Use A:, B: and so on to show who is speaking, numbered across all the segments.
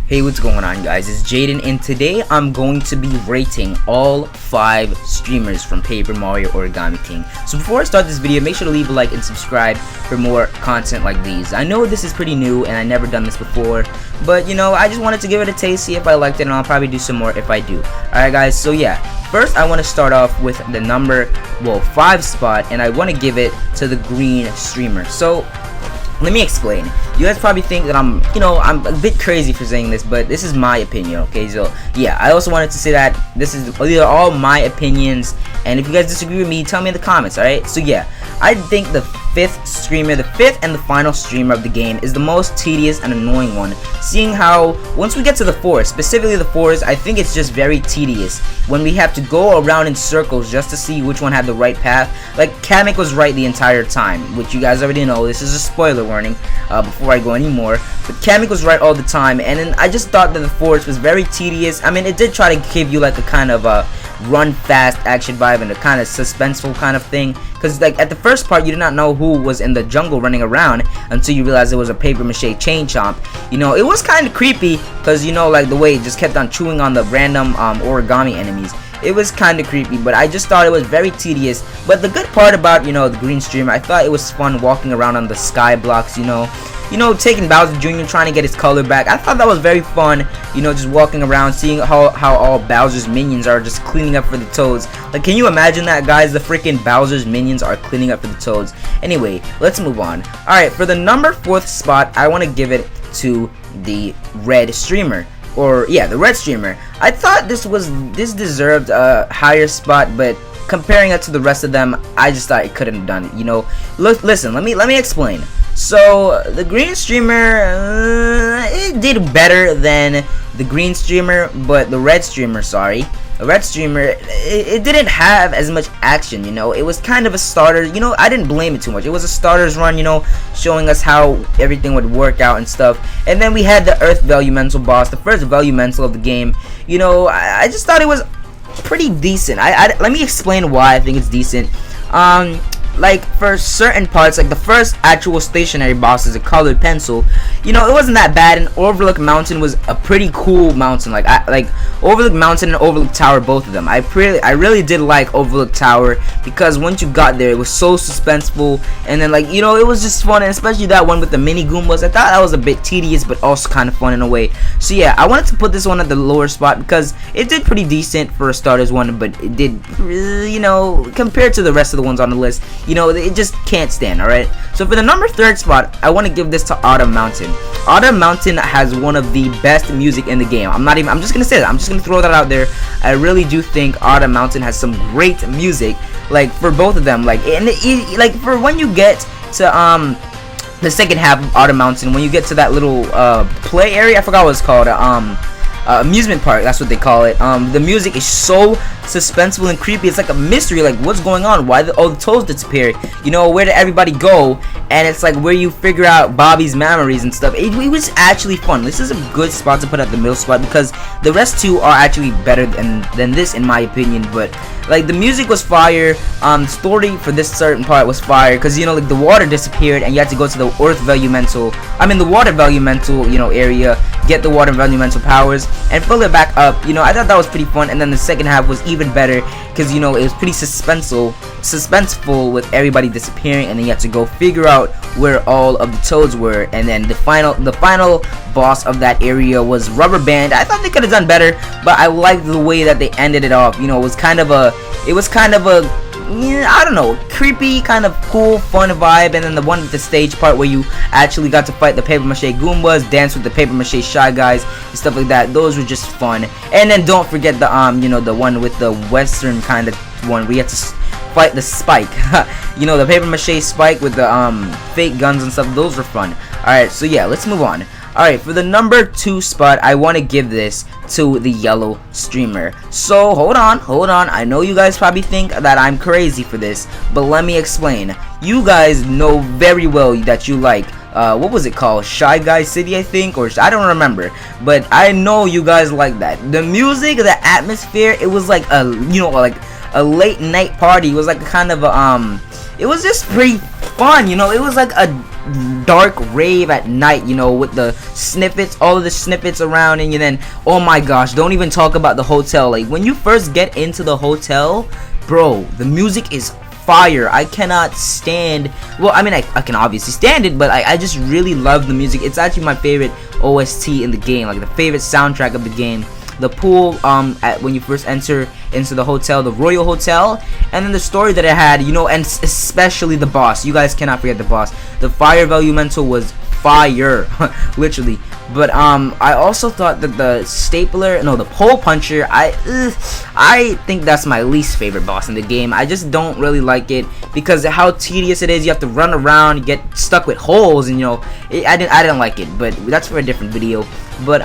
A: Hey, what's going on, guys? It's Jaden, and today I'm going to be rating all 5 streamers from Paper Mario Origami King. So before I start this video, make sure to leave a like and subscribe for more content like these. I know this is pretty new and I never done this before, but you know, I just wanted to give it a taste, see if I liked it, and I'll probably do some more if I do. Alright guys, so yeah, first I want to start off with the number 5 spot, and I want to give it to the green streamer. So let me explain. You guys probably think that I'm a bit crazy for saying this, but this is my opinion, okay? So yeah, I also wanted to say that these are all my opinions, and if you guys disagree with me, tell me in the comments, alright? So yeah, I think the 5th streamer, the 5th and the final streamer of the game, is the most tedious and annoying one, seeing how once we get to the forest, specifically the forest, I think it's just very tedious when we have to go around in circles just to see which one had the right path. Like, Kamek was right the entire time, which you guys already know. This is a spoiler warning before I go anymore, but Kamek was right all the time, and then I just thought that the forest was very tedious. I mean, it did try to give you like a kind of a run fast action vibe and a kind of suspenseful kind of thing, because like at the first part you did not know who was in the jungle running around until you realized it was a paper mache chain chomp. You know, it was kind of creepy because, you know, like the way it just kept on chewing on the random origami enemies. It was kind of creepy, but I just thought it was very tedious. But the good part about, you know, the green streamer, I thought it was fun walking around on the sky blocks, you know, taking Bowser Jr., trying to get his color back. I thought that was very fun, you know, just walking around, seeing how all Bowser's minions are just cleaning up for the Toads. Like, can you imagine that, guys? The freaking Bowser's minions are cleaning up for the Toads. Anyway, let's move on. Alright, for the number 4th spot, I want to give it to the red streamer. Or, yeah, the red streamer. I thought this deserved a higher spot, but comparing it to the rest of them, I just thought it couldn't have done it, you know. Listen, let me explain. So the green streamer, it did better than the green streamer, but the red streamer, the red streamer, it didn't have as much action, you know. It was kind of a starter, you know. I didn't blame it too much. It was a starter's run, you know, showing us how everything would work out and stuff. And then we had the Earth Value Mental boss, the first Value Mental of the game. You know, I just thought it was pretty decent. Let me explain why I think it's decent. Like, for certain parts, like the first actual stationary boss is a colored pencil, you know, it wasn't that bad. And Overlook Mountain was a pretty cool mountain. Like Overlook Mountain and Overlook Tower, both of them, I really did like Overlook Tower, because once you got there, it was so suspenseful, and then, like, you know, it was just fun. And especially that one with the mini Goombas, I thought that was a bit tedious, but also kind of fun in a way. So yeah, I wanted to put this one at the lower spot because it did pretty decent for a starter's one, but it did, you know, compared to the rest of the ones on the list, you know, it just can't stand. Alright, so for the number 3rd spot, I want to give this to Autumn Mountain. Autumn Mountain has one of the best music in the game. I'm just gonna say that. I'm just gonna throw that out there. I really do think Autumn Mountain has some great music, like for both of them. Like, and like for when you get to the second half of Autumn Mountain, when you get to that little play area, I forgot what it's called, amusement park, that's what they call it. The music is so suspenseful and creepy. It's like a mystery, like what's going on, why all the Toads disappeared, you know, where did everybody go, and it's like where you figure out Bobby's memories and stuff. It was actually fun. This is a good spot to put at the middle spot, because the rest two are actually better than this, in my opinion. But like, the music was fire, the story for this certain part was fire, because, you know, like the water disappeared and you had to go to the Earth Value Mental, the Water Value Mental, you know, area, get the Water Value Mental powers and fill it back up. You know, I thought that was pretty fun. And then the second half was even better, because, you know, it was pretty suspenseful with everybody disappearing, and then you had to go figure out where all of the Toads were. And then the final boss of that area was Rubber Band. I thought they could have done better, but I liked the way that they ended it off. You know, it was kind of a I don't know, creepy, kind of cool, fun vibe. And then the one with the stage part where you actually got to fight the paper mache Goombas, dance with the paper mache Shy Guys, and stuff like that. Those were just fun. And then don't forget the you know, the one with the western kind of one where you had to fight the Spike. You know, the paper mache Spike with the fake guns and stuff. Those were fun. Alright, so yeah, let's move on. Alright, for the number 2 spot, I want to give this to the yellow streamer. So, hold on. I know you guys probably think that I'm crazy for this, but let me explain. You guys know very well that you like, what was it called? Shy Guy City, I think? Or, I don't remember. But I know you guys like that. The music, the atmosphere, it was like a, you know, like a late night party. It was like kind of a, it was just pretty fun, you know. It was like a dark rave at night, you know, with the snippets, all of the snippets around. And then, oh my gosh, don't even talk about the hotel. Like, when you first get into the hotel, bro, the music is fire. I cannot stand, well, I mean, I can obviously stand it, but I just really love the music. It's actually my favorite OST in the game, like the favorite soundtrack of the game. The pool, when you first enter into the hotel, the Royal Hotel, and then the story that it had, you know, and especially the boss. You guys cannot forget the boss. The fire Velumental was fire, literally. But I also thought that the the pole puncher, I think that's my least favorite boss in the game. I just don't really like it because of how tedious it is. You have to run around, get stuck with holes, and you know, I didn't like it. But that's for a different video. But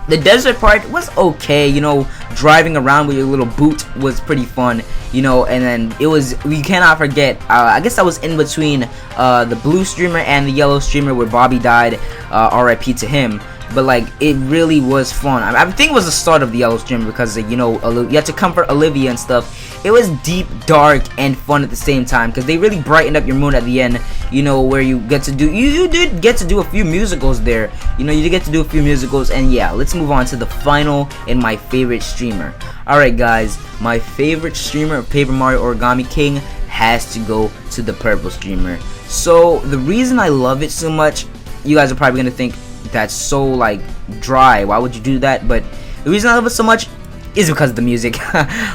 A: the desert part was okay, you know, driving around with your little boot was pretty fun, you know. And then it was, we cannot forget, I guess I was in between the blue streamer and the yellow streamer where Bobby died, RIP to him. But like, it really was fun. I think it was the start of the yellow streamer because, you know, you had to comfort Olivia and stuff. It was deep, dark, and fun at the same time because they really brightened up your mood at the end, you know, where you get to do, you did get to do a few musicals there, you know, you did get to do a few musicals. And yeah, let's move on to the final and my favorite streamer. Alright guys, my favorite streamer of Paper Mario Origami King has to go to the purple streamer. So the reason I love it so much, you guys are probably gonna think that's so like dry, why would you do that? But the reason I love it so much is because of the music.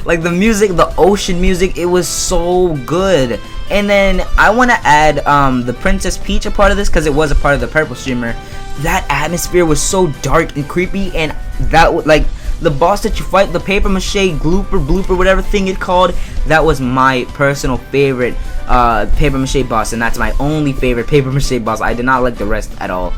A: Like the music, the ocean music, it was so good. And then I want to add the Princess Peach a part of this because it was a part of the purple streamer. That atmosphere was so dark and creepy, and that like the boss that you fight, the paper mache blooper, whatever thing it called, that was my personal favorite paper mache boss, and that's my only favorite paper mache boss. I did not like the rest at all.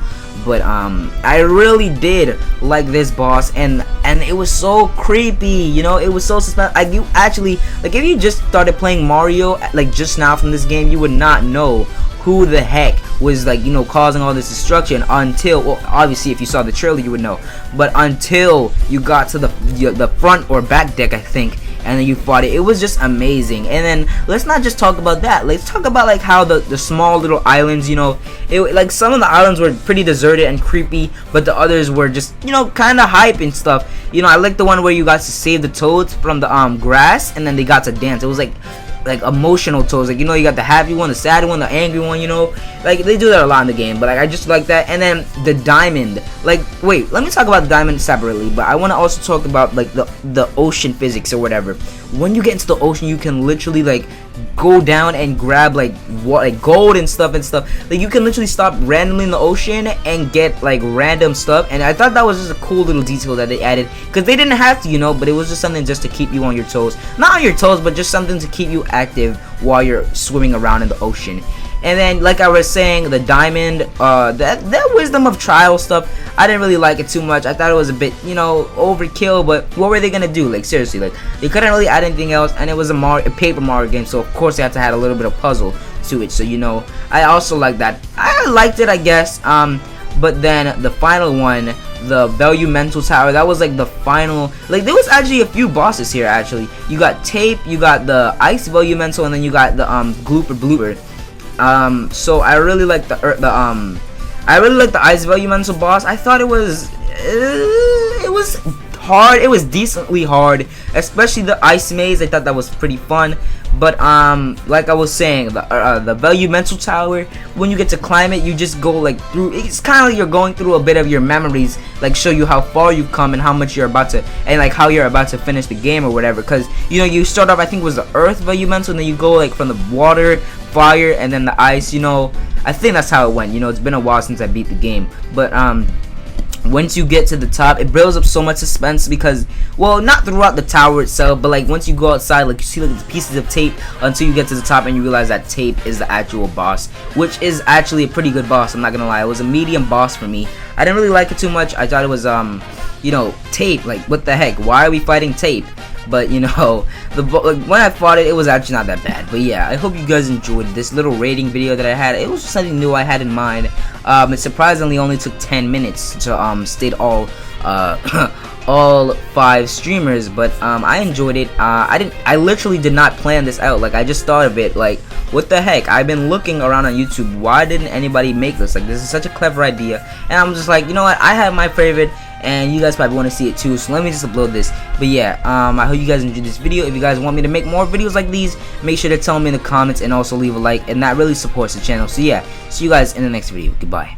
A: But I really did like this boss, and it was so creepy, you know. It was so suspense. Like, you actually, like, if you just started playing Mario like just now from this game, you would not know who the heck was, like, you know, causing all this destruction until, well, obviously if you saw the trailer you would know, but until you got to the front or back deck, I think, and then you fought it. It was just amazing. And then let's not just talk about that, let's talk about like how the small little islands, you know, like some of the islands were pretty deserted and creepy, but the others were just, you know, kind of hype and stuff. You know, I like the one where you got to save the toads from the grass, and then they got to dance. It was like emotional toads, like, you know, you got the happy one, the sad one, the angry one, you know, like they do that a lot in the game. But like, I just like that. And then the diamond, like, wait, let me talk about the diamond separately, but I want to also talk about like the ocean physics or whatever. When you get into the ocean, you can literally like go down and grab like gold and stuff. Like, you can literally stop randomly in the ocean and get like random stuff. And I thought that was just a cool little detail that they added, because they didn't have to, you know, but it was just something just to keep you on your toes. Not on your toes, but just something to keep you active while you're swimming around in the ocean. And then, like I was saying, the diamond, that wisdom of trial stuff, I didn't really like it too much. I thought it was a bit, you know, overkill. But what were they gonna do? Like, seriously, like, they couldn't really add anything else, and it was a Paper Mario game, so of course they had to add a little bit of puzzle to it. So, you know, I also like that. I liked it, I guess. But then the final one, the Velumental Tower, that was like the final. Like, there was actually a few bosses here. Actually, you got Tape, you got the Ice Velumental, and then you got the Blooper. So I really like the Ice Velumental boss. I thought it was hard. It was decently hard, especially the ice maze. I thought that was pretty fun. But like I was saying, the Velumental Tower, when you get to climb it, you just go like through. It's kind of like you're going through a bit of your memories, like show you how far you've come and how much you're about to, and like how you're about to finish the game or whatever. Because, you know, you start off, I think it was the Earth Velumental, and then you go like from the water, fire, and then the ice. You know, I think that's how it went. You know, it's been a while since I beat the game, but once you get to the top, it builds up so much suspense because, well, not throughout the tower itself, but like once you go outside, like you see like the pieces of tape until you get to the top and you realize that Tape is the actual boss, which is actually a pretty good boss. I'm not gonna lie, it was a medium boss for me. I didn't really like it too much. I thought it was you know, Tape, like what the heck, why are we fighting Tape? but you know, when I fought it, it was actually not that bad. But yeah, I hope you guys enjoyed this little rating video that I had. It was just something new I had in mind. It surprisingly only took 10 minutes to state all all 5 streamers, but I enjoyed it. I literally did not plan this out. Like, I just thought of it, like, what the heck, I've been looking around on YouTube, why didn't anybody make this? Like, this is such a clever idea, and I'm just like, you know what, I have my favorite, and you guys probably want to see it too, so let me just upload this. But yeah, I hope you guys enjoyed this video. If you guys want me to make more videos like these, make sure to tell me in the comments, and also leave a like, and that really supports the channel. So yeah, see you guys in the next video. Goodbye.